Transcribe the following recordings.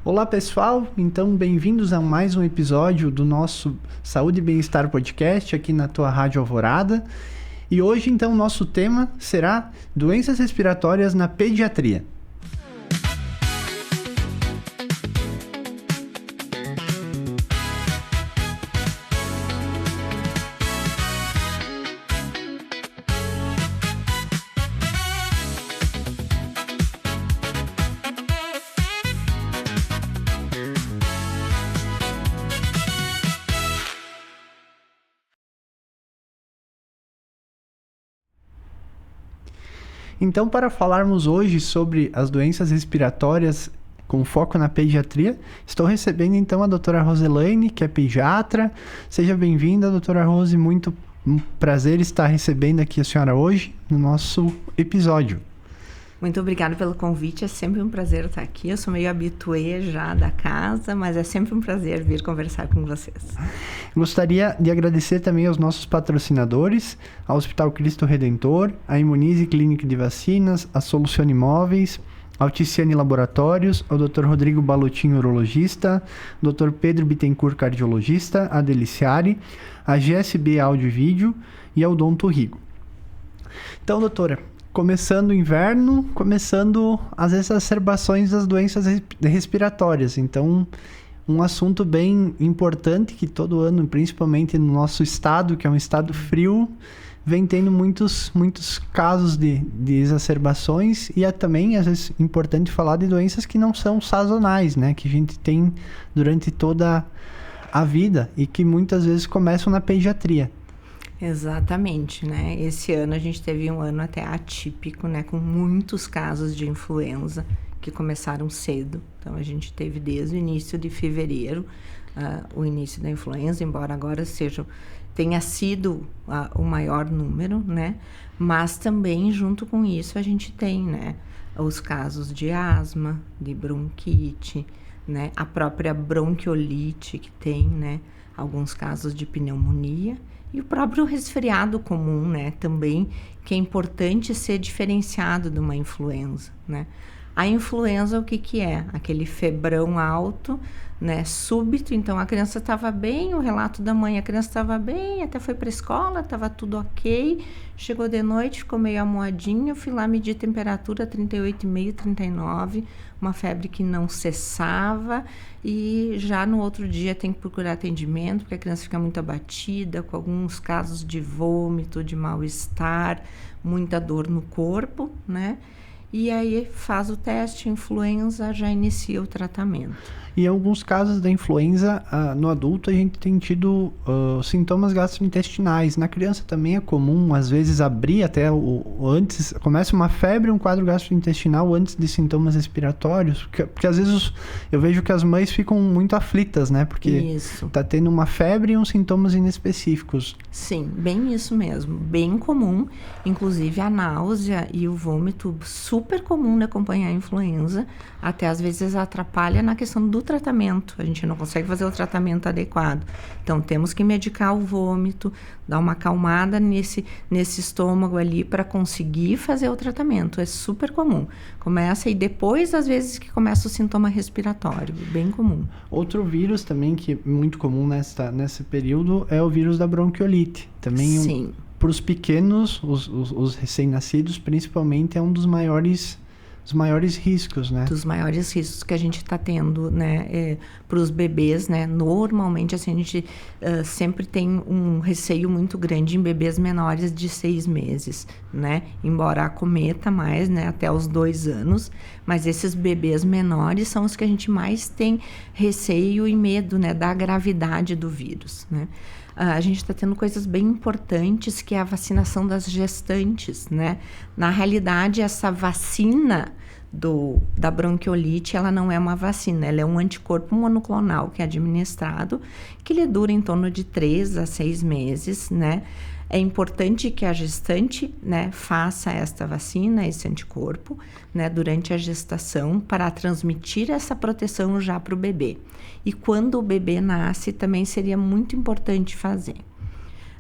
Olá pessoal, então bem-vindos a mais um episódio do nosso Saúde e Bem-Estar Podcast aqui na tua Rádio Alvorada. E hoje então o nosso tema será doenças respiratórias na pediatria. Então, para falarmos hoje sobre as doenças respiratórias com foco na pediatria, estou recebendo então a doutora Roselaine, que é pediatra. Seja bem-vinda, doutora Rose, muito prazer estar recebendo aqui a senhora hoje no nosso episódio. Muito obrigada pelo convite, é sempre um prazer estar aqui. Eu sou meio habituê já da casa, mas é sempre um prazer vir conversar com vocês. Gostaria de agradecer também aos nossos patrocinadores, ao Hospital Cristo Redentor, a Imunize Clínica de Vacinas, a Solucione Imóveis, ao Ticiane Laboratórios, ao Dr. Rodrigo Balotin, urologista, Dr. Pedro Bittencourt, cardiologista, a Deliciare, a GSB Áudio e Vídeo e ao Odonto Rigo. Então, doutora, começando o inverno, começando as exacerbações das doenças respiratórias. Então, um assunto bem importante que todo ano, principalmente no nosso estado, que é um estado frio, vem tendo muitos casos de exacerbações. E é também, às vezes, importante falar de doenças que não são sazonais, né? Que a gente tem durante toda a vida e que muitas vezes começam na pediatria. Exatamente, né? Esse ano a gente teve um ano até atípico, né? Com muitos casos de influenza que começaram cedo. Então, a gente teve desde o início de fevereiro o início da influenza, embora agora tenha sido o maior número, né? Mas também, junto com isso, a gente tem, né? Os casos de asma, de bronquite, né? A própria bronquiolite que tem, né? Alguns casos de pneumonia. E o próprio resfriado comum, né, também, que é importante ser diferenciado de uma influenza, né. A influenza, o que é? Aquele febrão alto, né, súbito. Então, a criança estava bem, o relato da mãe, a criança estava bem, até foi para a escola, estava tudo ok, chegou de noite, ficou meio amuadinho, fui lá medir temperatura, 38,5, 39, uma febre que não cessava, e já no outro dia tem que procurar atendimento, porque a criança fica muito abatida, com alguns casos de vômito, de mal-estar, muita dor no corpo, né? E aí faz o teste, influenza, já inicia o tratamento. E em alguns casos da influenza, no adulto a gente tem tido sintomas gastrointestinais. Na criança também é comum, às vezes, abrir até antes, começa uma febre, um quadro gastrointestinal antes de sintomas respiratórios. Porque às vezes eu vejo que as mães ficam muito aflitas, né? Porque tá tendo uma febre e uns sintomas inespecíficos. Sim, bem isso mesmo. Bem comum. Inclusive a náusea e o vômito, super comum de acompanhar a influenza. Até às vezes atrapalha na questão do tratamento, a gente não consegue fazer o tratamento adequado. Então, temos que medicar o vômito, dar uma acalmada nesse estômago ali para conseguir fazer o tratamento. É super comum. Começa e depois, às vezes, que começa o sintoma respiratório, bem comum. Outro vírus também que é muito comum nesse período é o vírus da bronquiolite. Também sim. Para os pequenos, os recém-nascidos, principalmente, é um dos maiores riscos, né? Dos maiores riscos que a gente está tendo, né, para os bebês, né? Normalmente, assim, a gente sempre tem um receio muito grande em bebês menores de 6 meses, né? Embora acometa mais, né, até os 2 anos, mas esses bebês menores são os que a gente mais tem receio e medo, né, da gravidade do vírus, né? A gente está tendo coisas bem importantes, que é a vacinação das gestantes, né? Na realidade, essa vacina da bronquiolite, ela não é uma vacina, ela é um anticorpo monoclonal que é administrado, que ele dura em torno de 3 a 6 meses, né? É importante que a gestante, né, faça esta vacina, esse anticorpo, né, durante a gestação, para transmitir essa proteção já para o bebê. E quando o bebê nasce, também seria muito importante fazer.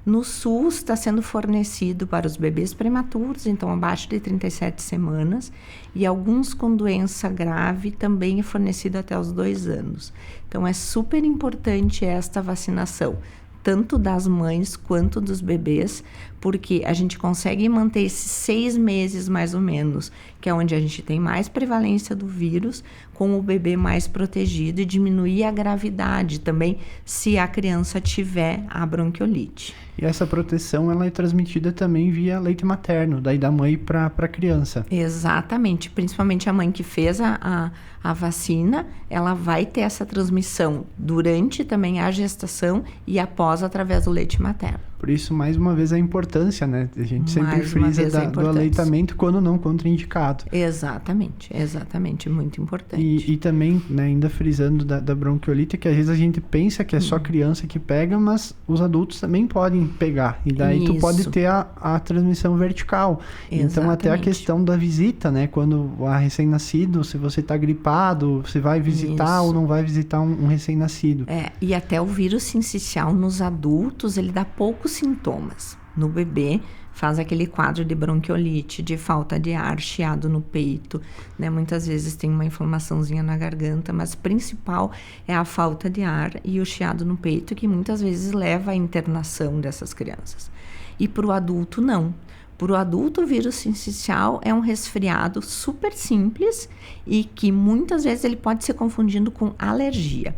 No SUS está sendo fornecido para os bebês prematuros, então abaixo de 37 semanas, e alguns com doença grave também é fornecido até os 2 anos. Então é super importante esta vacinação, tanto das mães quanto dos bebês, porque a gente consegue manter esses 6 meses mais ou menos, que é onde a gente tem mais prevalência do vírus, com o bebê mais protegido, e diminuir a gravidade também se a criança tiver a bronquiolite. E essa proteção ela é transmitida também via leite materno, daí da mãe para a criança. Exatamente, principalmente a mãe que fez a vacina, ela vai ter essa transmissão durante também a gestação e após através do leite materno. Por isso, mais uma vez, a importância, né? A gente sempre Mais uma frisa vez a do importância. aleitamento quando não contraindicado. Exatamente, muito importante. E também, né, ainda frisando da bronquiolite, que às vezes a gente pensa que é só criança que pega, mas os adultos também podem pegar. E daí tu pode ter a transmissão vertical. Exatamente. Então, até a questão da visita, né? Quando a recém-nascido, se você tá gripado, você vai visitar ou não vai visitar um recém-nascido. E até o vírus sincicial nos adultos, ele dá poucos sintomas. No bebê, faz aquele quadro de bronquiolite, de falta de ar, chiado no peito, né? Muitas vezes tem uma inflamaçãozinha na garganta, mas principal é a falta de ar e o chiado no peito, que muitas vezes leva à internação dessas crianças. E para o adulto, não. Para o adulto, o vírus sincicial é um resfriado super simples e que muitas vezes ele pode ser confundido com alergia.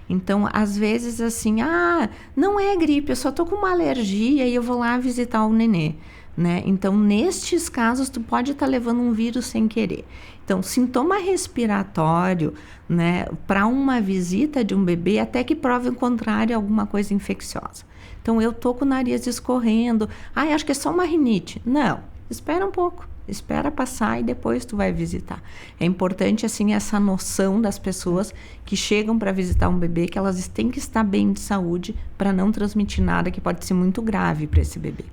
Então, às vezes, assim, não é gripe, eu só tô com uma alergia e eu vou lá visitar o nenê, né? Então, nestes casos, tu pode estar levando um vírus sem querer. Então, sintoma respiratório, né, para uma visita de um bebê, até que prove o contrário, alguma coisa infecciosa. Então, eu tô com o nariz escorrendo, acho que é só uma rinite. Não, espera um pouco. Espera passar e depois tu vai visitar. É importante, assim, essa noção das pessoas que chegam para visitar um bebê, que elas têm que estar bem de saúde para não transmitir nada que pode ser muito grave para esse bebê.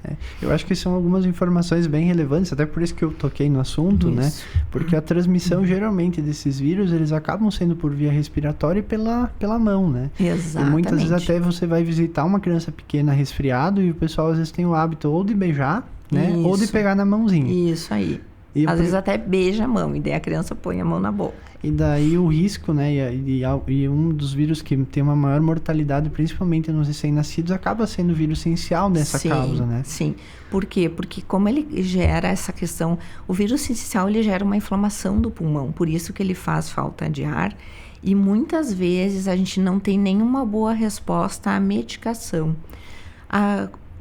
Eu acho que são algumas informações bem relevantes, até por isso que eu toquei no assunto, né? Porque a transmissão, geralmente, desses vírus, eles acabam sendo por via respiratória e pela mão, né? Exatamente. E muitas vezes até você vai visitar uma criança pequena resfriado e o pessoal às vezes tem o hábito ou de beijar, né? Ou de pegar na mãozinha. Isso aí. E às vezes até beija a mão, e daí a criança põe a mão na boca. E daí o risco, né? E um dos vírus que tem uma maior mortalidade, principalmente nos recém-nascidos, acaba sendo o vírus sincicial dessa causa, né? Sim. Por quê? Porque como ele gera essa questão, o vírus sincicial, ele gera uma inflamação do pulmão, por isso que ele faz falta de ar. E muitas vezes a gente não tem nenhuma boa resposta à medicação.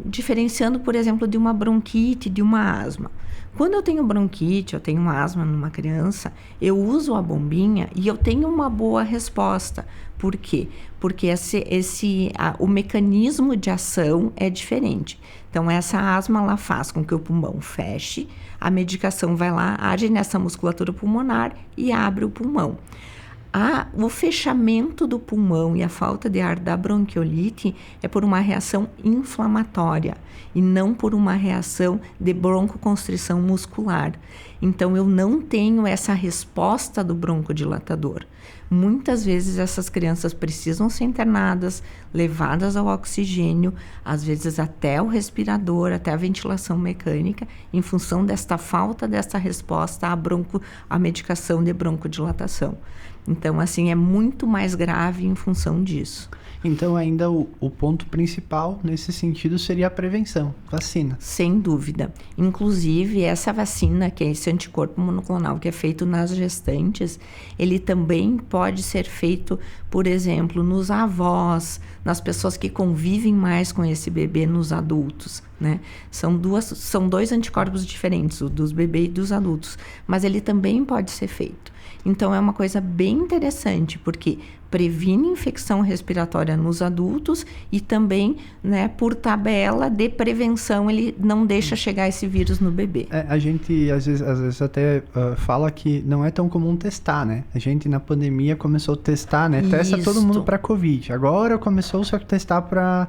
Diferenciando, por exemplo, de uma bronquite, de uma asma. Quando eu tenho bronquite, eu tenho asma numa criança, eu uso a bombinha e eu tenho uma boa resposta. Por quê? Porque o mecanismo de ação é diferente. Então, essa asma, ela faz com que o pulmão feche, a medicação vai lá, age nessa musculatura pulmonar e abre o pulmão. O fechamento do pulmão e a falta de ar da bronquiolite é por uma reação inflamatória e não por uma reação de broncoconstrição muscular. Então, eu não tenho essa resposta do broncodilatador. Muitas vezes essas crianças precisam ser internadas, levadas ao oxigênio, às vezes até o respirador, até a ventilação mecânica, em função desta falta dessa resposta à medicação de broncodilatação. Então, assim, é muito mais grave em função disso. Então, ainda o ponto principal nesse sentido seria a prevenção, vacina. Sem dúvida. Inclusive, essa vacina, que é esse anticorpo monoclonal que é feito nas gestantes, ele também pode ser feito, por exemplo, nos avós, nas pessoas que convivem mais com esse bebê, nos adultos, né? São 2 anticorpos diferentes, o dos bebês e dos adultos, mas ele também pode ser feito. Então, é uma coisa bem interessante, porque previne infecção respiratória nos adultos e também, né, por tabela de prevenção, ele não deixa chegar esse vírus no bebê. A gente, às vezes até fala que não é tão comum testar, né? A gente, na pandemia, começou a testar, né? Testa todo mundo para Covid. Agora começou-se a testar para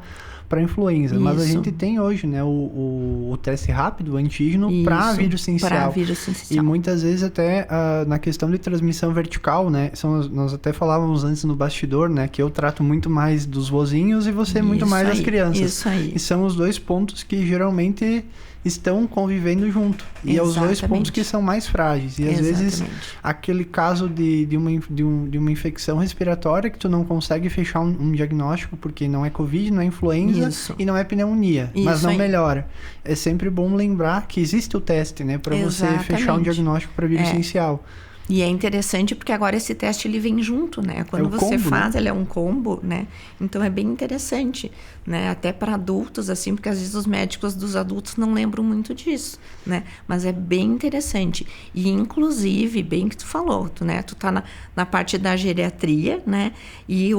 para influenza. Mas a Isso. gente tem hoje, né, o teste rápido, o antígeno, para vírus Para essencial. vírus E essencial. muitas vezes até na questão de transmissão vertical, né? Nós até falávamos antes no bastidor, né? Que eu trato muito mais dos vozinhos e você muito Isso mais das aí, crianças. isso aí. E são os dois pontos que geralmente estão convivendo junto. E é os dois Exatamente. pontos que são mais frágeis. E às vezes Exatamente. aquele caso de uma infecção respiratória que tu não consegue fechar um diagnóstico porque não é Covid, não é influenza Isso. e não é pneumonia, mas Isso não aí. melhora. É sempre bom lembrar que existe o teste, né? Para você fechar um Exatamente. diagnóstico para vírus essencial. E é interessante porque agora esse teste ele vem junto, né? Quando o você combo, faz, né? ele é um combo, né? Então é bem interessante, né? Até para adultos, assim, porque às vezes os médicos dos adultos não lembram muito disso, né? Mas é bem interessante. E inclusive, bem que tu falou, né? Tu tá na parte da geriatria, né? E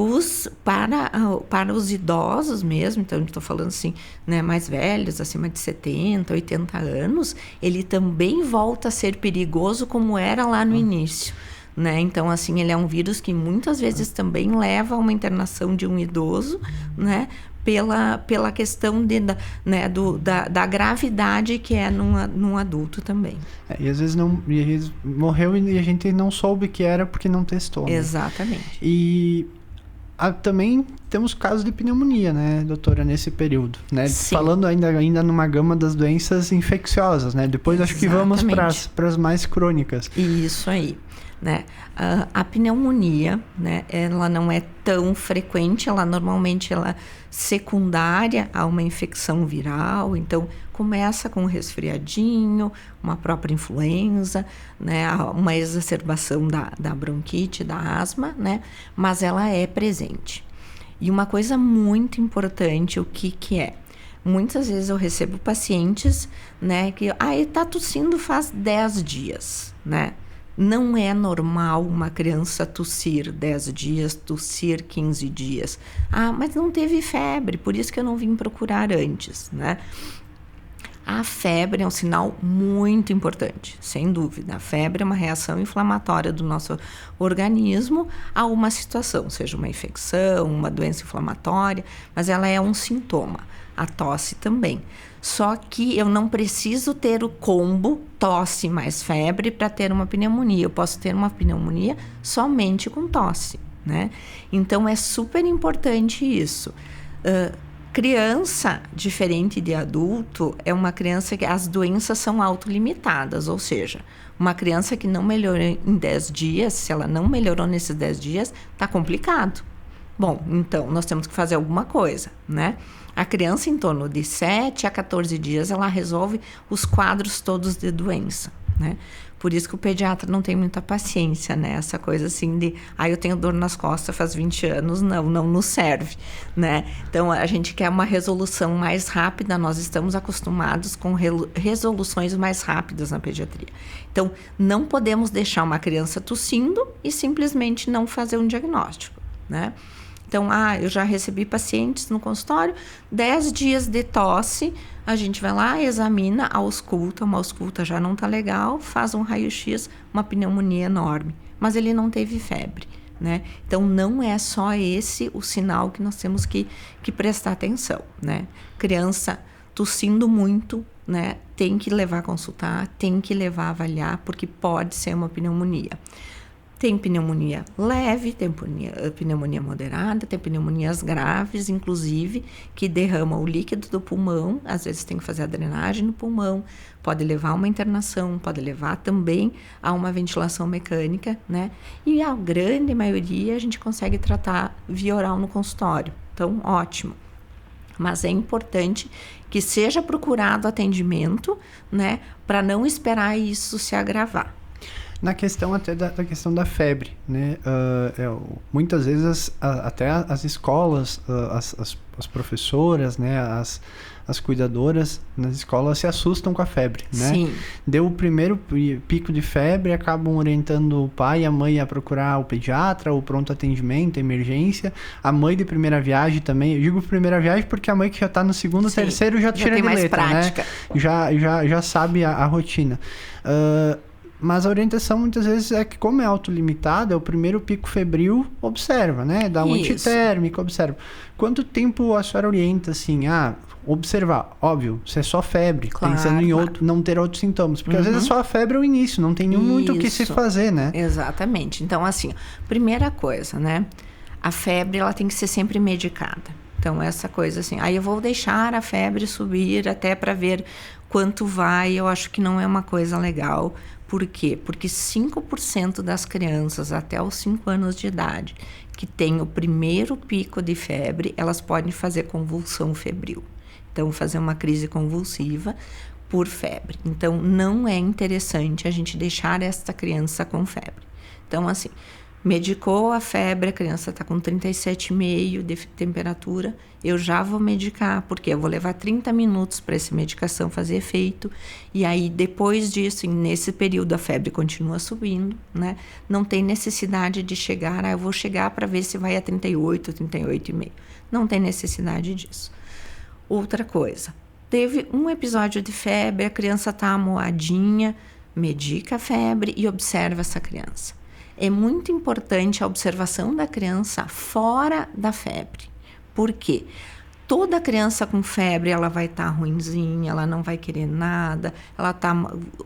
para os idosos mesmo, então eu tô falando assim, né? Mais velhos, acima de 70, 80 anos, ele também volta a ser perigoso como era lá no início. Né? Então, assim, ele é um vírus que muitas vezes também leva a uma internação de um idoso, né? Pela questão da gravidade que é num adulto também. E às vezes morreu e a gente não soube que era porque não testou. Né? Exatamente. E também temos casos de pneumonia, né, doutora, nesse período, né? Sim. Falando ainda numa gama das doenças infecciosas, né? Depois acho que vamos para as mais crônicas. Isso aí, né? A pneumonia, né? Ela não é tão frequente, normalmente ela é secundária a uma infecção viral, então começa com um resfriadinho, uma própria influenza, né? Uma exacerbação da bronquite, da asma, né? Mas ela é presente. E uma coisa muito importante, o que é? Muitas vezes eu recebo pacientes, né, que ele tá tossindo faz 10 dias, né? Não é normal uma criança tossir 10 dias, tossir 15 dias. Mas não teve febre, por isso que eu não vim procurar antes, né? A febre é um sinal muito importante, sem dúvida. A febre é uma reação inflamatória do nosso organismo a uma situação, seja uma infecção, uma doença inflamatória, mas ela é um sintoma. A tosse também. Só que eu não preciso ter o combo tosse mais febre para ter uma pneumonia. Eu posso ter uma pneumonia somente com tosse, né? Então, é super importante isso. Criança, diferente de adulto, é uma criança que as doenças são autolimitadas, ou seja, uma criança que não melhorou em 10 dias, se ela não melhorou nesses 10 dias, está complicado. Bom, então, nós temos que fazer alguma coisa, né? A criança, em torno de 7 a 14 dias, ela resolve os quadros todos de doença, né? Por isso que o pediatra não tem muita paciência, né? Essa coisa assim de, eu tenho dor nas costas faz 20 anos, não nos serve, né? Então, a gente quer uma resolução mais rápida, nós estamos acostumados com resoluções mais rápidas na pediatria. Então, não podemos deixar uma criança tossindo e simplesmente não fazer um diagnóstico, né? Então, eu já recebi pacientes no consultório, 10 dias de tosse, a gente vai lá, examina, ausculta, uma ausculta já não está legal, faz um raio-x, uma pneumonia enorme, mas ele não teve febre, né? Então, não é só esse o sinal que nós temos que prestar atenção, né? Criança tossindo muito, né? Tem que levar a consultar, tem que levar a avaliar, porque pode ser uma pneumonia. Tem pneumonia leve, tem pneumonia moderada, tem pneumonias graves, inclusive, que derramam o líquido do pulmão, às vezes tem que fazer a drenagem no pulmão, pode levar a uma internação, pode levar também a uma ventilação mecânica, né? E a grande maioria a gente consegue tratar via oral no consultório, então ótimo. Mas é importante que seja procurado atendimento, né? Para não esperar isso se agravar. Na questão até da questão da febre, né? Muitas vezes até as escolas, as professoras, né? As cuidadoras nas escolas se assustam com a febre, né? Sim. Deu o primeiro pico de febre, acabam orientando o pai e a mãe a procurar o pediatra, o pronto atendimento, a emergência. A mãe de primeira viagem também. Eu digo primeira viagem porque a mãe que já está no segundo, Sim, terceiro já tira tem de mais letra, prática. né? Já sabe a rotina. Mas a orientação muitas vezes é que, como é autolimitada, o primeiro pico febril observa, né? Dá um antitérmico, observa. Quanto tempo a senhora orienta, assim, observar? Óbvio, se é só febre, pensando em não ter outros sintomas. Porque às vezes é só a febre o início, não tem muito o que se fazer, né? Exatamente. Então, assim, primeira coisa, né? A febre, ela tem que ser sempre medicada. Então, essa coisa assim, aí eu vou deixar a febre subir até para ver quanto vai, eu acho que não é uma coisa legal. Por quê? Porque 5% das crianças até os 5 anos de idade que têm o primeiro pico de febre, elas podem fazer convulsão febril. Então, fazer uma crise convulsiva por febre. Então, não é interessante a gente deixar esta criança com febre. Então, assim, medicou a febre, a criança está com 37,5 de temperatura, eu já vou medicar, porque eu vou levar 30 minutos para essa medicação fazer efeito, e aí depois disso, nesse período a febre continua subindo, né? Não tem necessidade de chegar, eu vou chegar para ver se vai a 38, 38,5. Não tem necessidade disso. Outra coisa, teve um episódio de febre, a criança está amoadinha, medica a febre e observa essa criança. É muito importante a observação da criança fora da febre. Por quê? Toda criança com febre, ela vai estar ruinzinha, ela não vai querer nada, ela está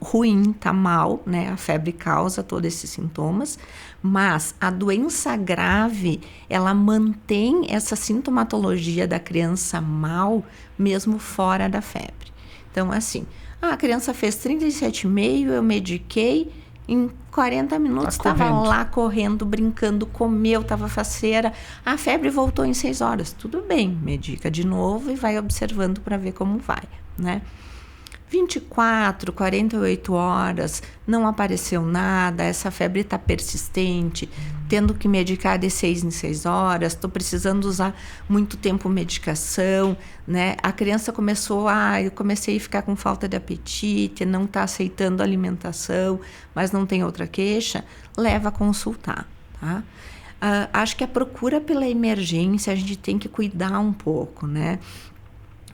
ruim, está mal, né? A febre causa todos esses sintomas, mas a doença grave, ela mantém essa sintomatologia da criança mal, mesmo fora da febre. Então, assim, a criança fez 37,5, eu mediquei, em 40 minutos estava lá correndo, brincando, comeu, estava faceira. A febre voltou em 6 horas. Tudo bem, medica de novo e vai observando para ver como vai, né? 24, 48 horas, não apareceu nada, essa febre está persistente, tendo que medicar de 6 em 6 horas, estou precisando usar muito tempo medicação, né? A criança eu comecei a ficar com falta de apetite, não está aceitando alimentação, mas não tem outra queixa, leva a consultar, tá? Acho que a procura pela emergência a gente tem que cuidar um pouco, né?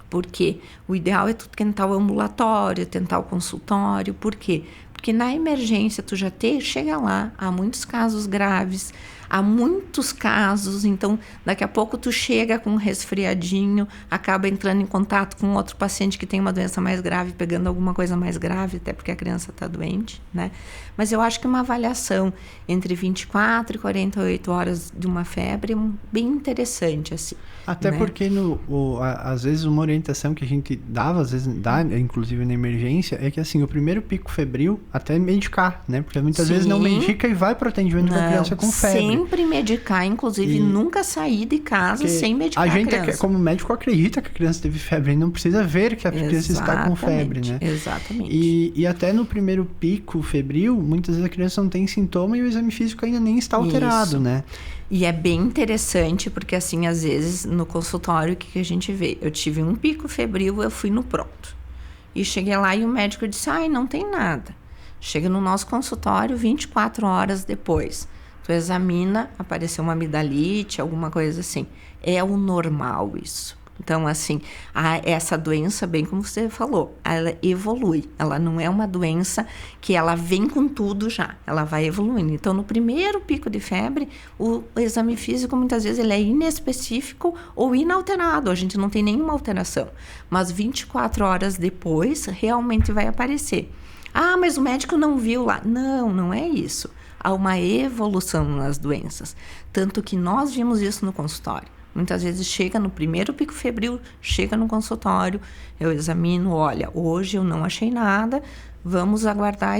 Porque o ideal é tu tentar o ambulatório, tentar o consultório. Por quê? Porque na emergência tu já chega lá, há muitos casos graves, há muitos casos, então daqui a pouco tu chega com um resfriadinho, acaba entrando em contato com outro paciente que tem uma doença mais grave, pegando alguma coisa mais grave, até porque a criança está doente, né? Mas eu acho que uma avaliação entre 24 e 48 horas de uma febre é bem interessante, assim. Até, né? Porque às vezes uma orientação que a gente dava, às vezes dá, inclusive na emergência, é que assim, o primeiro pico febril, até medicar, né? Porque muitas vezes não medica e vai para o atendimento com a criança com febre. Sempre medicar, inclusive nunca sair de casa sem medicar a gente, criança. Como médico, acredita que a criança teve febre e não precisa ver que a criança está com febre, né? Exatamente. E até no primeiro pico febril, muitas vezes a criança não tem sintoma e o exame físico ainda nem está alterado, né? E é bem interessante, porque assim, às vezes, no consultório, o que a gente vê? Eu tive um pico febril, eu fui no pronto. E cheguei lá e o médico disse, não tem nada. Chega no nosso consultório 24 horas depois. Tu examina, apareceu uma amidalite, alguma coisa assim. É o normal isso. Então, assim, essa doença, bem como você falou, ela evolui. Ela não é uma doença que ela vem com tudo já. Ela vai evoluindo. Então, no primeiro pico de febre, o exame físico, muitas vezes, ele é inespecífico ou inalterado. A gente não tem nenhuma alteração. Mas 24 horas depois, realmente vai aparecer. Mas o médico não viu lá. Não é isso. Há uma evolução nas doenças. Tanto que nós vimos isso no consultório. Muitas vezes chega no primeiro pico febril, chega no consultório, eu examino, olha, hoje eu não achei nada, vamos aguardar,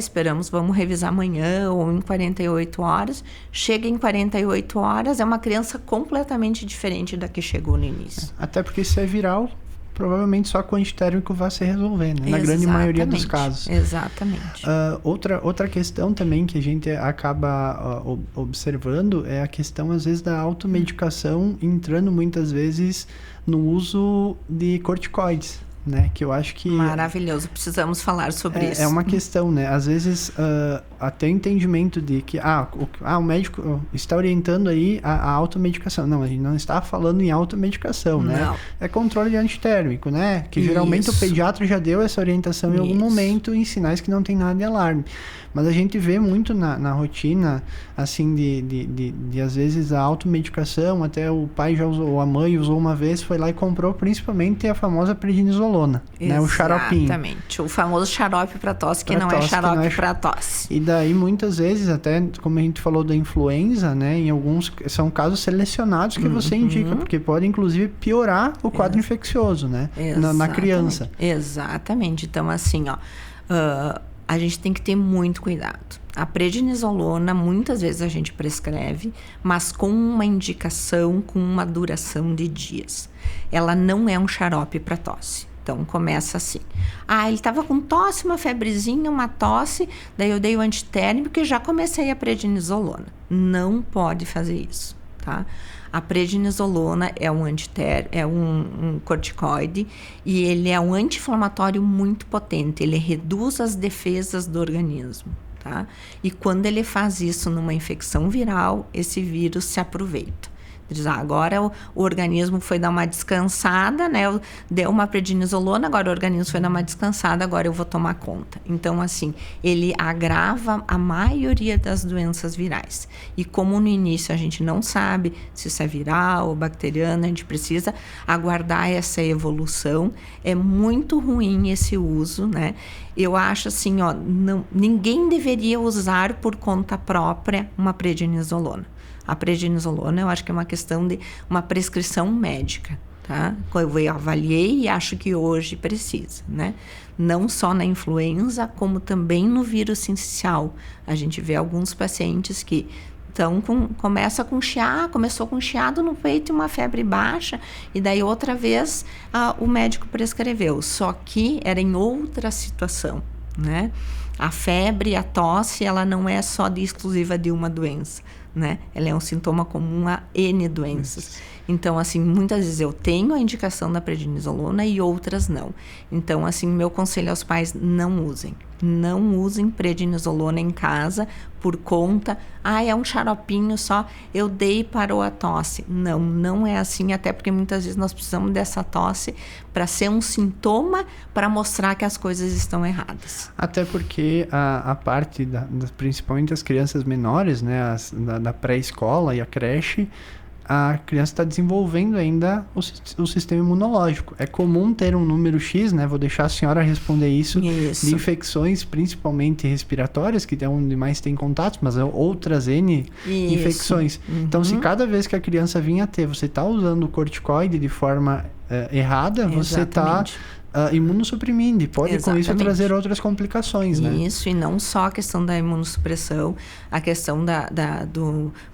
vamos revisar amanhã ou em 48 horas. Chega em 48 horas, é uma criança completamente diferente da que chegou no início. Até porque se é viral, provavelmente só com antitérmico vai se resolver, né? Na grande maioria dos casos. Exatamente. Outra questão também que a gente acaba observando é a questão, às vezes, da automedicação, entrando muitas vezes no uso de corticoides. né? Que eu acho que... Maravilhoso, precisamos falar sobre isso. É uma questão, né? Às vezes, até entendimento de que o médico está orientando aí a automedicação. Não, a gente não está falando em automedicação, né? Não. É controle antitérmico, né? Que geralmente o pediatra já deu essa orientação em algum momento em sinais que não tem nada de alarme. Mas a gente vê muito na rotina, assim, de às vezes a automedicação, até o pai já usou, ou a mãe usou uma vez, foi lá e comprou principalmente a famosa prednisolona, né? O xaropinho. Exatamente, o famoso xarope para tosse, que não é xarope para tosse. E daí, muitas vezes, até como a gente falou da influenza, né? Em alguns, são casos selecionados que você indica, porque pode, inclusive, piorar o quadro infeccioso, né? Na criança. Exatamente. Então, assim, a gente tem que ter muito cuidado. A prednisolona, muitas vezes a gente prescreve, mas com uma indicação, com uma duração de dias. Ela não é um xarope para tosse. Então, começa assim. Ele estava com tosse, uma febrezinha, uma tosse, daí eu dei o antitérmico e já comecei a prednisolona. Não pode fazer isso, tá? A prednisolona é um corticoide e ele é um anti-inflamatório muito potente. Ele reduz as defesas do organismo, tá? E quando ele faz isso numa infecção viral, esse vírus se aproveita. Diz, agora o organismo foi dar uma descansada, né? Deu uma prednisolona, agora o organismo foi dar uma descansada, agora eu vou tomar conta. Então, assim, ele agrava a maioria das doenças virais. E como no início a gente não sabe se isso é viral ou bacteriano, a gente precisa aguardar essa evolução. É muito ruim esse uso, né? Eu acho assim, ninguém deveria usar por conta própria uma prednisolona. A prednisolona, eu acho que é uma questão de uma prescrição médica, tá? Eu avaliei e acho que hoje precisa, né? Não só na influenza, como também no vírus sincicial. A gente vê alguns pacientes que começou com chiado no peito e uma febre baixa, e daí outra vez o médico prescreveu, só que era em outra situação, né? A febre, a tosse, ela não é só exclusiva de uma doença, né? Ela é um sintoma comum a N doenças. Então, assim, muitas vezes eu tenho a indicação da prednisolona e outras não. Então, assim, meu conselho aos pais, não usem. Não usem prednisolona em casa por conta, é um xaropinho só, eu dei e parou a tosse. Não, não é assim, até porque muitas vezes nós precisamos dessa tosse para ser um sintoma para mostrar que as coisas estão erradas. Até porque a parte, principalmente as crianças menores, né, da pré-escola e a creche, a criança está desenvolvendo ainda o sistema imunológico. É comum ter um número X, né? Vou deixar a senhora responder isso. De infecções, principalmente respiratórias, que é onde mais tem contatos, mas outras N infecções. Então, se cada vez que a criança vinha ter, você está usando o corticoide de forma errada, você está imunossuprimindo. Pode com isso trazer outras complicações, né? Isso, e não só a questão da imunossupressão, a questão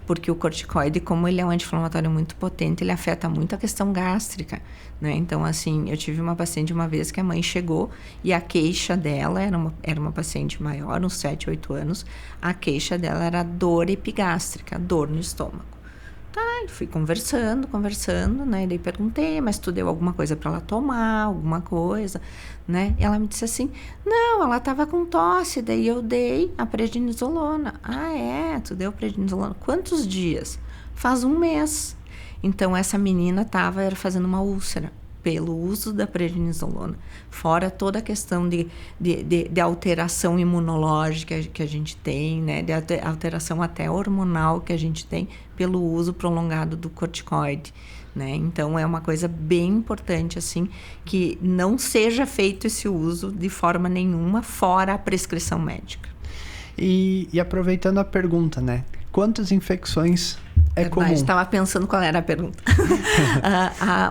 porque o corticoide, como ele é um anti-inflamatório muito potente, ele afeta muito a questão gástrica, né? Então, assim, eu tive uma paciente uma vez que a mãe chegou e a queixa dela era uma paciente maior, uns 7, 8 anos, a queixa dela era dor epigástrica, dor no estômago. Fui conversando, né? E daí perguntei, mas tu deu alguma coisa para ela tomar, alguma coisa, né? E ela me disse assim, não, ela tava com tosse, daí eu dei a prednisolona. Tu deu prednisolona? Quantos dias? Faz 1 mês. Então, essa menina era fazendo uma úlcera pelo uso da prednisolona. Fora toda a questão de alteração imunológica que a gente tem, né? De alteração até hormonal que a gente tem pelo uso prolongado do corticoide, né? Então, é uma coisa bem importante, assim, que não seja feito esse uso de forma nenhuma fora a prescrição médica. E aproveitando a pergunta, né? Quantas infecções comum? Estava pensando qual era a pergunta.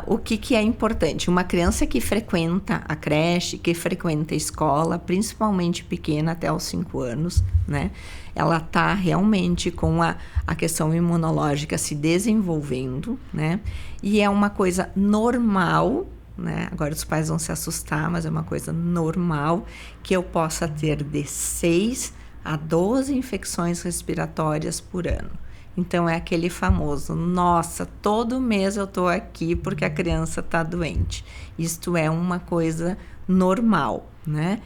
O que é importante? Uma criança que frequenta a creche, que frequenta a escola, principalmente pequena, até os 5 anos, né? Ela está realmente com a questão imunológica se desenvolvendo, né? E é uma coisa normal, né? Agora os pais vão se assustar, mas é uma coisa normal que eu possa ter de 6 a 12 infecções respiratórias por ano. Então, é aquele famoso, nossa, todo mês eu tô aqui porque a criança tá doente. Isto é uma coisa normal, né?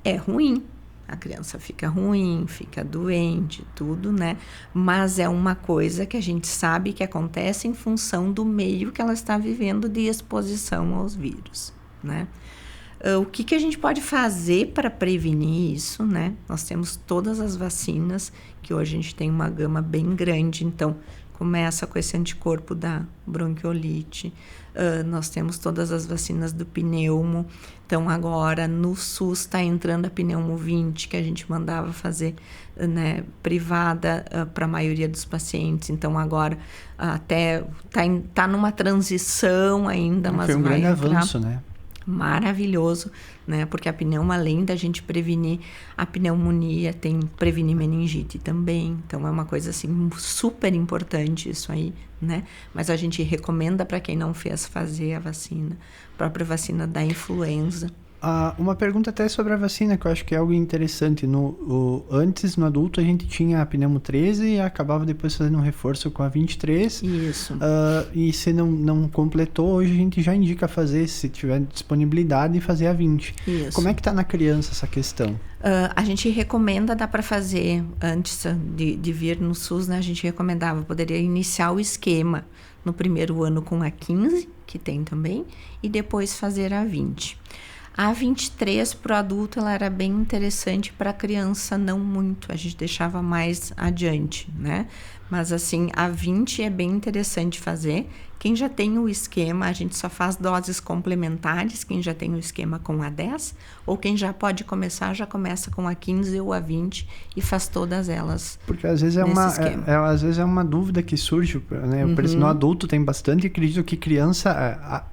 É ruim, a criança fica ruim, fica doente, tudo, né? Mas é uma coisa que a gente sabe que acontece em função do meio que ela está vivendo de exposição aos vírus, né? O que a gente pode fazer para prevenir isso, né? Nós temos todas as vacinas, que hoje a gente tem uma gama bem grande, então começa com esse anticorpo da bronquiolite, nós temos todas as vacinas do pneumo, então agora no SUS está entrando a pneumo 20, que a gente mandava fazer, né, privada para a maioria dos pacientes, então agora até tá numa transição ainda, mas foi um grande entrar. avanço, né? Maravilhoso, né? Porque a pneuma, além da gente prevenir a pneumonia, tem prevenir meningite também. Então, é uma coisa, assim, super importante isso aí, né? Mas a gente recomenda para quem não fez fazer a vacina, a própria vacina da influenza. Uma pergunta até sobre a vacina, que eu acho que é algo interessante. Antes, no adulto, a gente tinha a pneumo 13 e acabava depois fazendo um reforço com a 23. Isso. E se não completou, hoje a gente já indica fazer, se tiver disponibilidade, fazer a 20. Isso. Como é que está na criança essa questão? A gente recomenda, dá para fazer, antes de vir no SUS, né? A gente recomendava, poderia iniciar o esquema no primeiro ano com a 15, que tem também, e depois fazer a 20. A 23 para o adulto ela era bem interessante, para a criança não muito, a gente deixava mais adiante, né? Mas assim, a 20 é bem interessante fazer. Quem já tem o esquema, a gente só faz doses complementares, quem já tem o esquema com a 10, ou quem já pode começar, já começa com a 15 ou a 20 e faz todas elas. Porque às vezes às vezes é uma dúvida que surge, né? No adulto tem bastante, acredito que criança,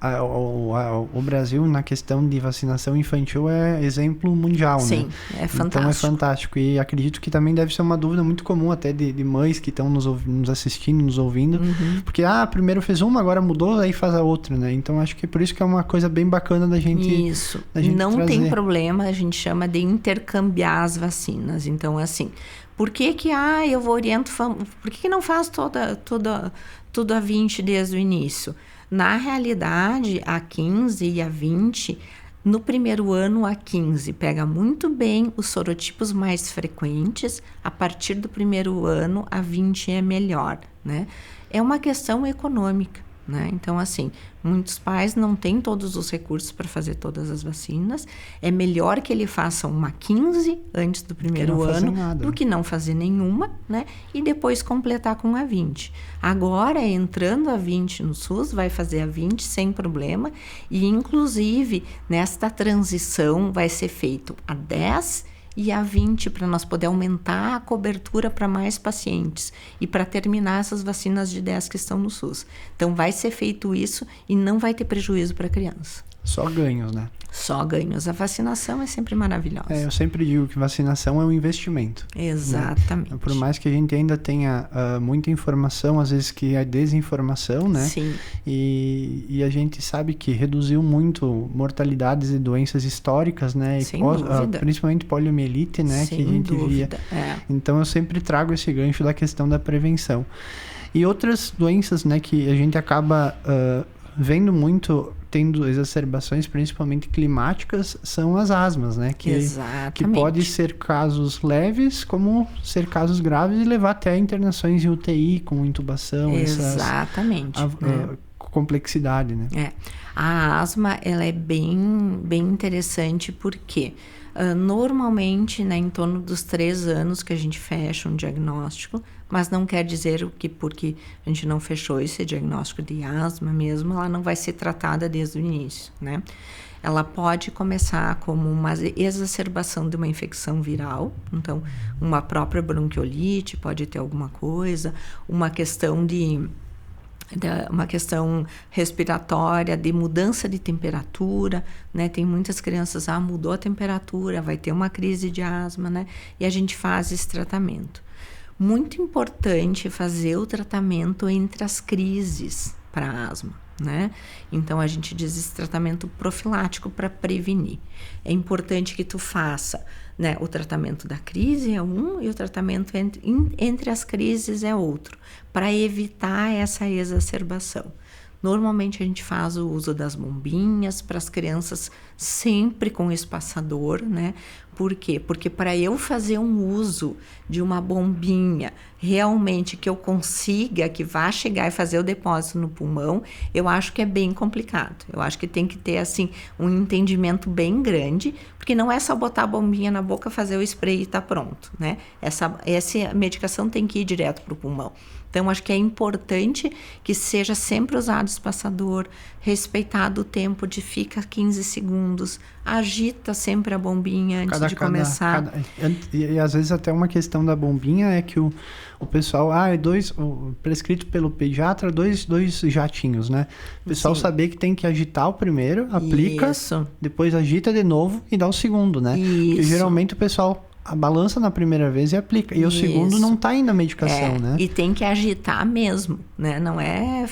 o Brasil na questão de vacinação infantil é exemplo mundial, sim, né? É fantástico. Então é fantástico, e acredito que também deve ser uma dúvida muito comum até de mães que estão nos assistindo, nos ouvindo, porque primeiro fez uma, agora mudou, aí faz a outra, né? Então acho que por isso que é uma coisa bem bacana da gente. Isso, não trazer. Tem problema, a gente chama de intercambiar as vacinas. Então, assim, por que eu vou oriento, por que não faz tudo a 20 desde o início? Na realidade, a 15 e a 20, no primeiro ano, a 15 pega muito bem os sorotipos mais frequentes, a partir do primeiro ano, a 20 é melhor, né? É uma questão econômica, né? Então, assim, muitos pais não têm todos os recursos para fazer todas as vacinas. É melhor que ele faça uma 15 antes do primeiro ano do que não fazer nenhuma, né? E depois completar com a 20. Agora, entrando a 20 no SUS, vai fazer a 20 sem problema. E, inclusive, nesta transição vai ser feito a 10 e a 20 para nós poder aumentar a cobertura para mais pacientes e para terminar essas vacinas de 10 que estão no SUS. Então, vai ser feito isso e não vai ter prejuízo para a criança. Só ganhos, né? Só ganhos. A vacinação é sempre maravilhosa. Eu sempre digo que vacinação é um investimento. Exatamente. Né? Por mais que a gente ainda tenha muita informação, às vezes que é desinformação, né? Sim. E a gente sabe que reduziu muito mortalidades e doenças históricas, né? Sem dúvida. Principalmente poliomielite, né? Sem que a gente dúvida. via. Então eu sempre trago esse gancho da questão da prevenção. E outras doenças, né? Que a gente acaba vendo muito, tendo exacerbações, principalmente climáticas, são as asmas, né? Que pode ser casos leves, como ser casos graves e levar até internações em UTI, com intubação. Exatamente. Complexidade, né? A asma, ela é bem, bem interessante porque normalmente, né, em torno dos 3 anos que a gente fecha um diagnóstico, mas não quer dizer que porque a gente não fechou esse diagnóstico de asma mesmo, ela não vai ser tratada desde o início, né? Ela pode começar como uma exacerbação de uma infecção viral, então uma própria bronquiolite pode ter alguma coisa, uma questão respiratória, de mudança de temperatura, né? Tem muitas crianças, mudou a temperatura, vai ter uma crise de asma, né? E a gente faz esse tratamento. Muito importante fazer o tratamento entre as crises para asma, né? Então a gente diz esse tratamento profilático para prevenir. É importante que tu faça, né, o tratamento da crise é um e o tratamento entre as crises é outro, para evitar essa exacerbação. Normalmente a gente faz o uso das bombinhas para as crianças sempre com espaçador, né? Por quê? Porque para eu fazer um uso de uma bombinha realmente que eu consiga, que vá chegar e fazer o depósito no pulmão, eu acho que é bem complicado. Eu acho que tem que ter, assim, um entendimento bem grande, porque não é só botar a bombinha na boca, fazer o spray e tá pronto, né? Essa medicação tem que ir direto para o pulmão. Então, acho que é importante que seja sempre usado espaçador, respeitado o tempo de fica 15 segundos, agita sempre a bombinha antes de começar. E às vezes até uma questão da bombinha é que o pessoal, prescrito pelo pediatra, dois jatinhos, né? O pessoal saber que tem que agitar o primeiro, aplica, depois agita de novo e dá o segundo, né? Porque geralmente o pessoal balança na primeira vez e aplica. E o segundo não tá indo a medicação, né? E tem que agitar mesmo, né? Não é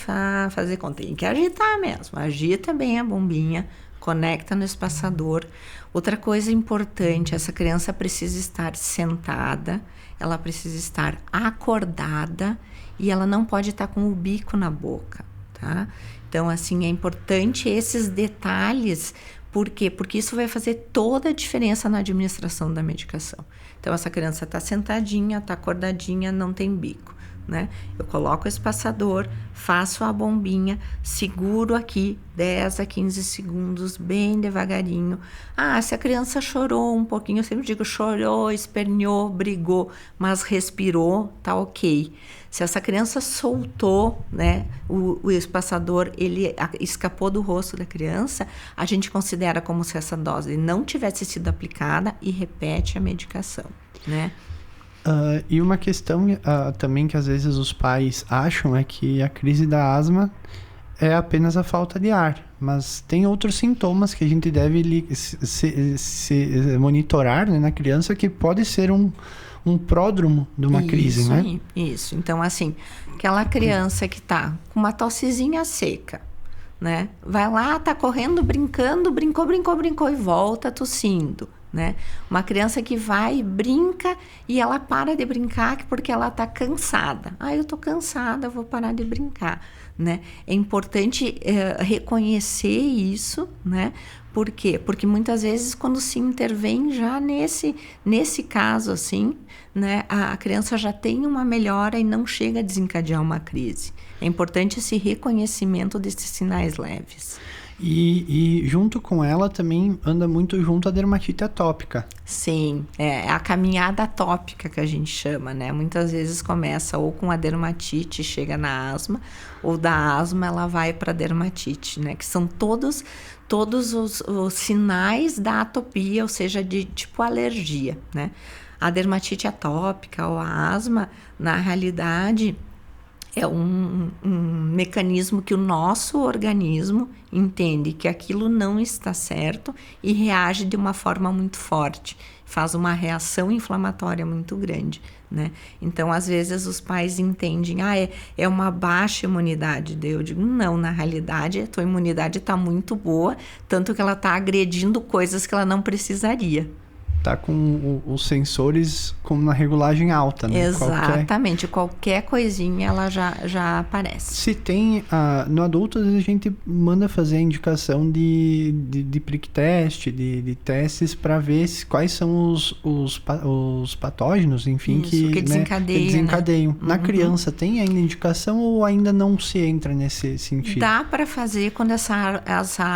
fazer conta, tem que agitar mesmo. Agita bem a bombinha, conecta no espaçador. Outra coisa importante, essa criança precisa estar sentada, ela precisa estar acordada e ela não pode estar com o bico na boca, tá? Então, assim, é importante esses detalhes. Por quê? Porque isso vai fazer toda a diferença na administração da medicação. Então, essa criança está sentadinha, está acordadinha, não tem bico, né? Eu coloco o espaçador, faço a bombinha, seguro aqui 10 a 15 segundos, bem devagarinho. Se a criança chorou um pouquinho, eu sempre digo chorou, esperneou, brigou, mas respirou, tá ok. Se essa criança soltou, né, o espaçador, ele escapou do rosto da criança, a gente considera como se essa dose não tivesse sido aplicada e repete a medicação, né? E uma questão também que às vezes os pais acham é que a crise da asma é apenas a falta de ar, mas tem outros sintomas que a gente deve se monitorar, né, na criança, que pode ser um pródromo de uma crise, né? Isso. Então, assim, aquela criança que tá com uma tossezinha seca, né? Vai lá, tá correndo, brincando, brincou e volta tossindo, né? Uma criança que vai, brinca e ela para de brincar porque ela tá cansada. Eu tô cansada, vou parar de brincar, né? É importante reconhecer isso, né? Por quê? Porque muitas vezes quando se intervém já nesse caso assim, né, a criança já tem uma melhora e não chega a desencadear uma crise. É importante esse reconhecimento desses sinais leves. E junto com ela também anda muito junto a dermatite atópica. Sim, é a caminhada atópica que a gente chama, né? Muitas vezes começa ou com a dermatite, chega na asma, ou da asma ela vai para a dermatite, né? Que são todos os sinais da atopia, ou seja, de tipo alergia, né? A dermatite atópica ou a asma, na realidade, é um mecanismo que o nosso organismo entende que aquilo não está certo e reage de uma forma muito forte, faz uma reação inflamatória muito grande, né? Então, às vezes, os pais entendem, é uma baixa imunidade. Eu digo, não, na realidade, a tua imunidade está muito boa, tanto que ela está agredindo coisas que ela não precisaria. Tá com os sensores como na regulagem alta, né? Exatamente, qualquer coisinha ela já aparece. Se tem, no adulto, às vezes a gente manda fazer a indicação de prick test, de testes para ver quais são os patógenos, enfim, que desencadeiam. Né? Na criança, tem ainda indicação ou ainda não se entra nesse sentido? Dá para fazer quando essa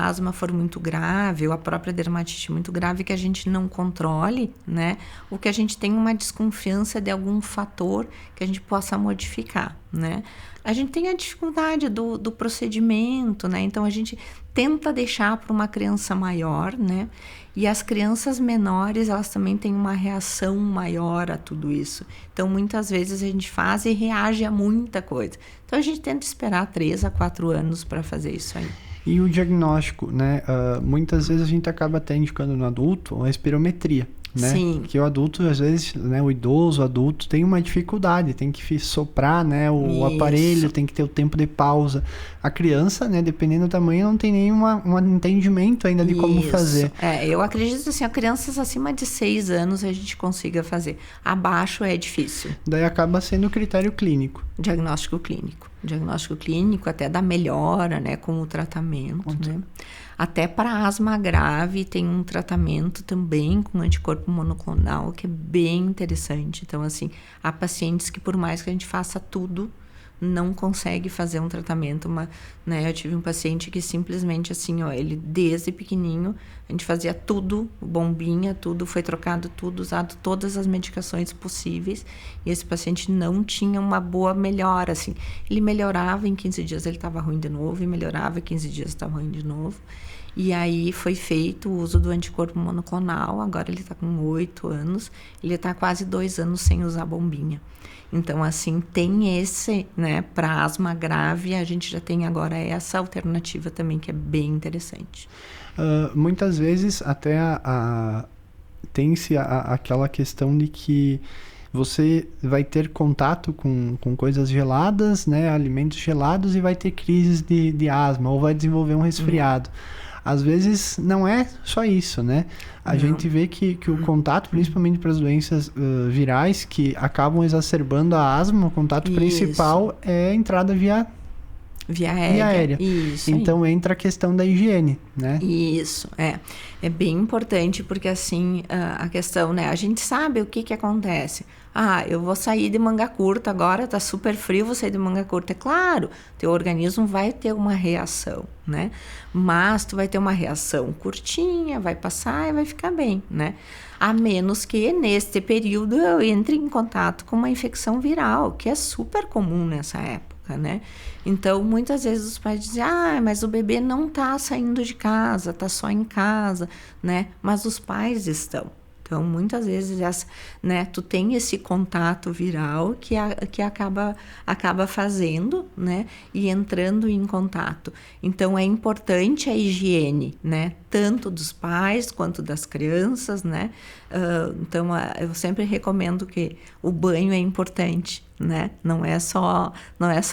asma for muito grave, ou a própria dermatite muito grave, que a gente não controla, né? Ou que a gente tem uma desconfiança de algum fator que a gente possa modificar, né? A gente tem a dificuldade do procedimento, né? Então a gente tenta deixar para uma criança maior, né? E as crianças menores, elas também têm uma reação maior a tudo isso. Então muitas vezes a gente faz e reage a muita coisa. Então a gente tenta esperar 3 a 4 anos para fazer isso aí. E o diagnóstico, né? Muitas vezes a gente acaba até indicando no adulto a espirometria. né? Sim. Que o adulto, às vezes, né, o idoso, o adulto, tem uma dificuldade, tem que soprar, né, o aparelho, tem que ter o tempo de pausa. A criança, né, dependendo do tamanho, não tem nenhum entendimento ainda de como fazer. Eu acredito assim, a crianças acima de 6 anos a gente consiga fazer. Abaixo é difícil. Daí acaba sendo o critério clínico. Diagnóstico clínico. Diagnóstico clínico até da melhora, né, com o tratamento, né? Até para asma grave tem um tratamento também com anticorpo monoclonal que é bem interessante. Então, assim, há pacientes que por mais que a gente faça tudo, não consegue fazer um tratamento, né? Eu tive um paciente que simplesmente assim, ó, ele desde pequenininho, a gente fazia tudo, bombinha, tudo, foi trocado tudo, usado todas as medicações possíveis, e esse paciente não tinha uma boa melhora, assim. Ele melhorava, em 15 dias ele estava ruim de novo, e melhorava, em 15 dias estava ruim de novo. E aí foi feito o uso do anticorpo monoclonal, agora ele está com 8 anos, ele está quase 2 anos sem usar bombinha. Então, assim, tem esse, né, para asma grave, a gente já tem agora essa alternativa também, que é bem interessante. Muitas vezes até tem-se aquela questão de que você vai ter contato com coisas geladas, né, alimentos gelados, e vai ter crises de asma, ou vai desenvolver um resfriado. Às vezes não é só isso, né? A gente vê que o contato, principalmente para as doenças virais, que acabam exacerbando a asma, o contato principal é a entrada via aérea. Isso, então entra a questão da higiene, né? Isso, é bem importante, porque assim, a questão, né, a gente sabe o que acontece. Eu vou sair de manga curta agora, tá super frio, vou sair de manga curta. É claro, teu organismo vai ter uma reação, né? Mas tu vai ter uma reação curtinha, vai passar e vai ficar bem, né? A menos que neste período eu entre em contato com uma infecção viral, que é super comum nessa época, né? Então, muitas vezes os pais dizem, mas o bebê não tá saindo de casa, tá só em casa, né? Mas os pais estão. Então, muitas vezes, né, tu tem esse contato viral que acaba fazendo, né, e entrando em contato. Então, é importante a higiene, né, tanto dos pais quanto das crianças, né. Então, eu sempre recomendo que o banho é importante, né, não é só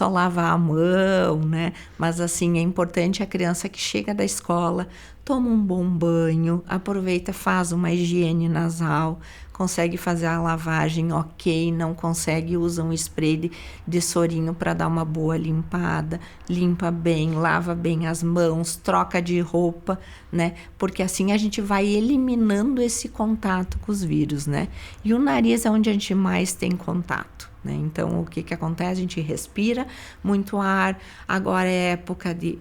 lavar a mão, né, mas assim, é importante a criança que chega da escola, toma um bom banho, aproveita, faz uma higiene nasal, consegue fazer a lavagem ok, não consegue, usa um spray de sorinho para dar uma boa limpada, limpa bem, lava bem as mãos, troca de roupa, né? Porque assim a gente vai eliminando esse contato com os vírus, né? E o nariz é onde a gente mais tem contato, né? Então, o que acontece? A gente respira muito ar, agora é época de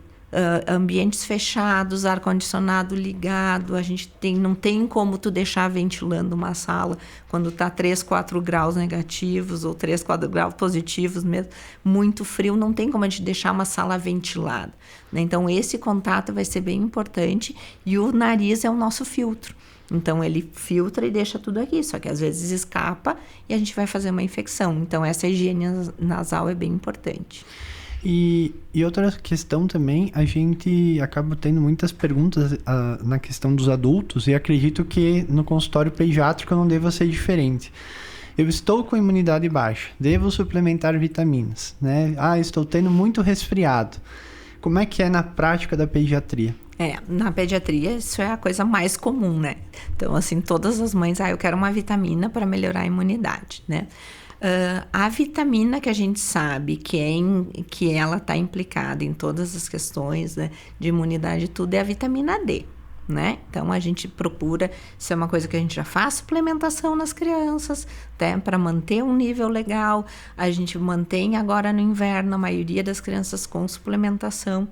ambientes fechados, ar-condicionado ligado, a gente não tem como tu deixar ventilando uma sala quando tá 3, 4 graus negativos ou 3, 4 graus positivos mesmo, muito frio, não tem como a gente deixar uma sala ventilada, né? Então esse contato vai ser bem importante, e o nariz é o nosso filtro. Então, ele filtra e deixa tudo aqui, só que às vezes escapa e a gente vai fazer uma infecção. Então, essa higiene nasal é bem importante. E outra questão também, a gente acaba tendo muitas perguntas na questão dos adultos, e acredito que no consultório pediátrico não deva ser diferente. Eu estou com imunidade baixa, devo suplementar vitaminas, né? Estou tendo muito resfriado. Como é que é na prática da pediatria? Na pediatria isso é a coisa mais comum, né? Então, assim, todas as mães, eu quero uma vitamina para melhorar a imunidade, né? A vitamina que a gente sabe que ela está implicada em todas as questões, né, de imunidade e tudo, é a vitamina D, né? Então, a gente procura, isso é uma coisa que a gente já faz, suplementação nas crianças, né, para manter um nível legal. A gente mantém agora no inverno a maioria das crianças com suplementação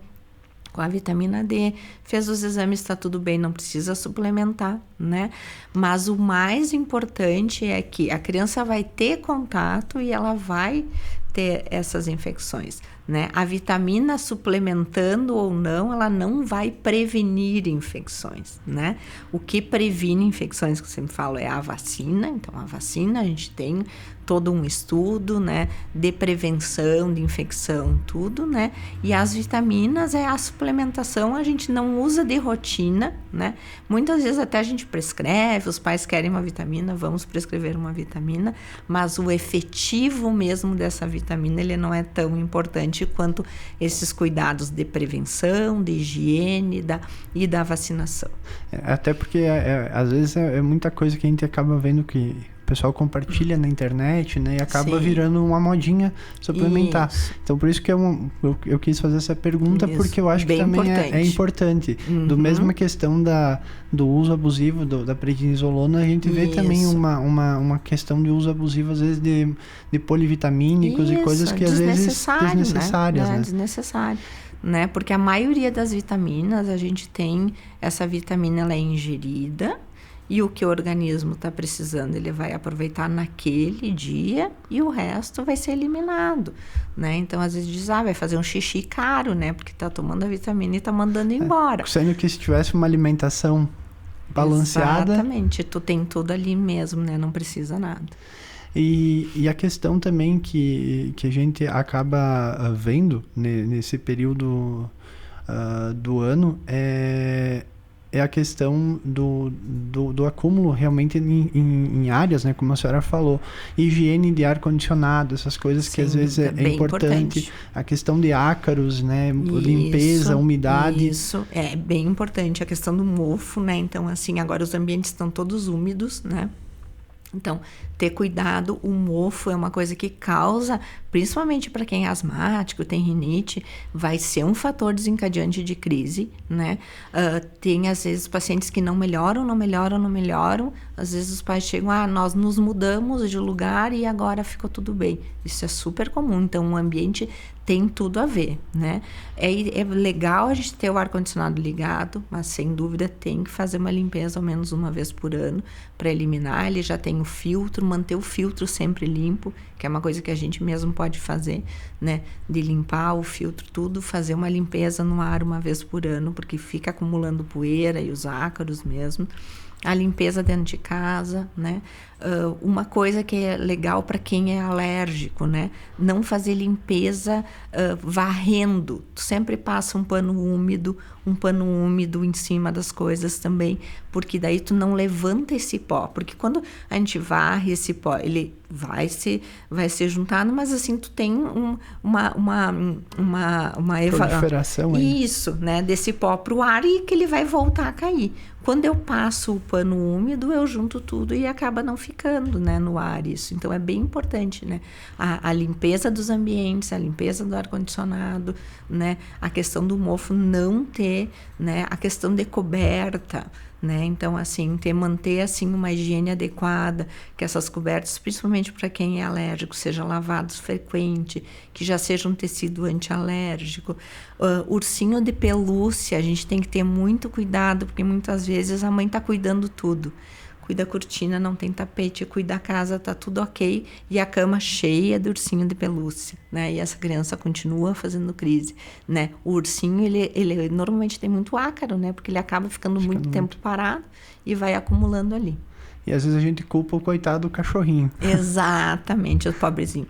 com a vitamina D, fez os exames, está tudo bem, não precisa suplementar, né? Mas o mais importante é que a criança vai ter contato e ela vai ter essas infecções. né? A vitamina, suplementando ou não, ela não vai prevenir infecções, né? O que previne infecções, que eu sempre falo, é a vacina. Então, a vacina, a gente tem todo um estudo, né, de prevenção de infecção, tudo, né? E as vitaminas é a suplementação, a gente não usa de rotina, né? Muitas vezes até a gente prescreve, os pais querem uma vitamina, vamos prescrever uma vitamina, mas o efetivo mesmo dessa vitamina, ele não é tão importante quanto esses cuidados de prevenção, de higiene e da vacinação. Até porque, às vezes, é muita coisa que a gente acaba vendo que o pessoal compartilha na internet, né? E acaba virando uma modinha suplementar. Isso. Então, por isso que eu quis fazer essa pergunta, porque eu acho que também é importante. Do mesmo a questão do uso abusivo da prednisolona, a gente vê também uma questão de uso abusivo, às vezes, de polivitamínicos e coisas que, às vezes, desnecessárias, né? Desnecessário. Né? Porque a maioria das vitaminas, a gente tem essa vitamina, ela é ingerida, e o que o organismo está precisando, ele vai aproveitar naquele dia e o resto vai ser eliminado, né? Então, às vezes diz, vai fazer um xixi caro, né? Porque está tomando a vitamina e está mandando embora. Sendo que se tivesse uma alimentação balanceada... Exatamente, tu tem tudo ali mesmo, né? Não precisa nada. E a questão também que a gente acaba vendo nesse período do ano é a questão do acúmulo realmente em áreas, né? Como a senhora falou. Higiene de ar-condicionado, essas coisas que às vezes é importante. A questão de ácaros, né? Limpeza, umidade. Isso, é bem importante. A questão do mofo, né? Então, assim, agora os ambientes estão todos úmidos, né? Então, ter cuidado, o mofo é uma coisa que causa, principalmente para quem é asmático, tem rinite, vai ser um fator desencadeante de crise, né? Tem, às vezes, pacientes que não melhoram. Às vezes os pais chegam, nós nos mudamos de lugar e agora ficou tudo bem. Isso é super comum, então o ambiente tem tudo a ver, né? É legal a gente ter o ar-condicionado ligado, mas sem dúvida tem que fazer uma limpeza ao menos uma vez por ano para eliminar. Ele já tem o filtro, manter o filtro sempre limpo, que é uma coisa que a gente mesmo pode fazer, né? De limpar o filtro, tudo, fazer uma limpeza no ar uma vez por ano, porque fica acumulando poeira e os ácaros mesmo. A limpeza dentro de casa, né? Uma coisa que é legal para quem é alérgico, né? Não fazer limpeza varrendo. Tu sempre passa um pano úmido em cima das coisas também, porque daí tu não levanta esse pó. Porque quando a gente varre esse pó, ele vai ser juntado, mas assim tu tem uma proliferação aí. Isso, né? Desse pó pro ar e que ele vai voltar a cair. Quando eu passo o pano úmido, eu junto tudo e acaba não ficando, né, no ar isso. Então, é bem importante, né? A limpeza dos ambientes, a limpeza do ar-condicionado, né? A questão do mofo não ter, né? A questão de coberta, né? Então, assim, manter, assim, uma higiene adequada, que essas cobertas, principalmente para quem é alérgico, sejam lavados frequente, que já seja um tecido antialérgico. Ursinho de pelúcia, a gente tem que ter muito cuidado, porque muitas vezes a mãe está cuidando tudo. Cuida a cortina, não tem tapete, cuida a casa, tá tudo ok, e a cama cheia de ursinho de pelúcia, né? E essa criança continua fazendo crise, né? O ursinho, ele normalmente tem muito ácaro, né? Porque ele acaba ficando muito tempo parado e vai acumulando ali. E às vezes a gente culpa o coitado do cachorrinho. Exatamente, o pobrezinho.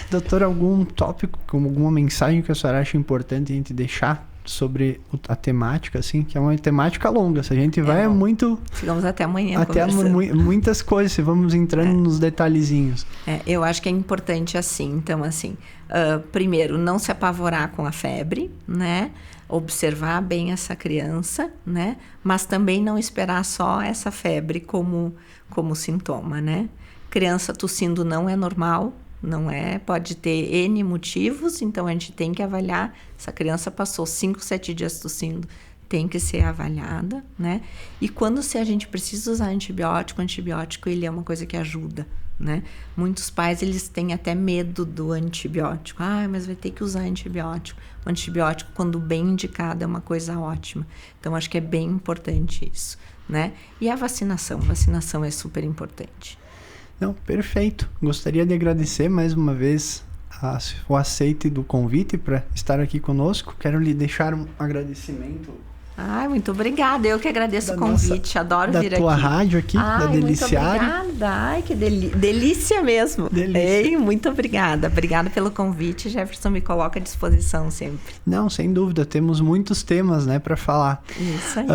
Doutor, algum tópico, alguma mensagem que a senhora acha importante a gente deixar sobre a temática, assim, que é uma temática longa. Se a gente vai muito... Ficamos até amanhã até muitas coisas, se vamos entrando nos detalhezinhos. Eu acho que é importante assim. Então, assim, primeiro, não se apavorar com a febre, né? Observar bem essa criança, né? Mas também não esperar só essa febre como sintoma, né? Criança tossindo não é normal, não é, pode ter N motivos, então a gente tem que avaliar. Essa criança passou 5, 7 dias tossindo, tem que ser avaliada, né? E quando se a gente precisa usar antibiótico, ele é uma coisa que ajuda, né? Muitos pais, eles têm até medo do antibiótico. Mas vai ter que usar antibiótico. O antibiótico, quando bem indicado, é uma coisa ótima. Então, acho que é bem importante isso, né? E a vacinação é super importante. Não, perfeito. Gostaria de agradecer mais uma vez o aceite do convite para estar aqui conosco. Quero lhe deixar um agradecimento. Ai, muito obrigada. Eu que agradeço o convite. Adoro vir aqui. Da tua rádio aqui, da Deliciário. Muito obrigada. Ai, que delícia mesmo. Delícia. Ei, muito obrigada. Obrigada pelo convite. Jefferson me coloca à disposição sempre. Não, sem dúvida. Temos muitos temas, né, para falar. Isso aí.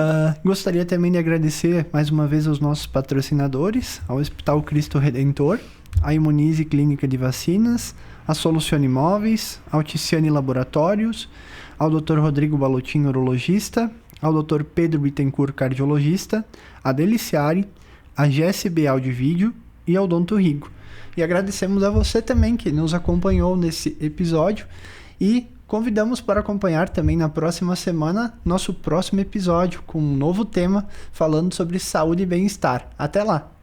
Gostaria também de agradecer mais uma vez aos nossos patrocinadores, ao Hospital Cristo Redentor, a Imunize Clínica de Vacinas, a Solucione Imóveis, ao Ticiane Laboratórios, ao Dr. Rodrigo Balotin, urologista, ao Dr. Pedro Bittencourt, cardiologista, a Deliciare, a GSB Áudio e Vídeo e ao Odonto Rigo. E agradecemos a você também que nos acompanhou nesse episódio e convidamos para acompanhar também na próxima semana nosso próximo episódio com um novo tema falando sobre saúde e bem-estar. Até lá!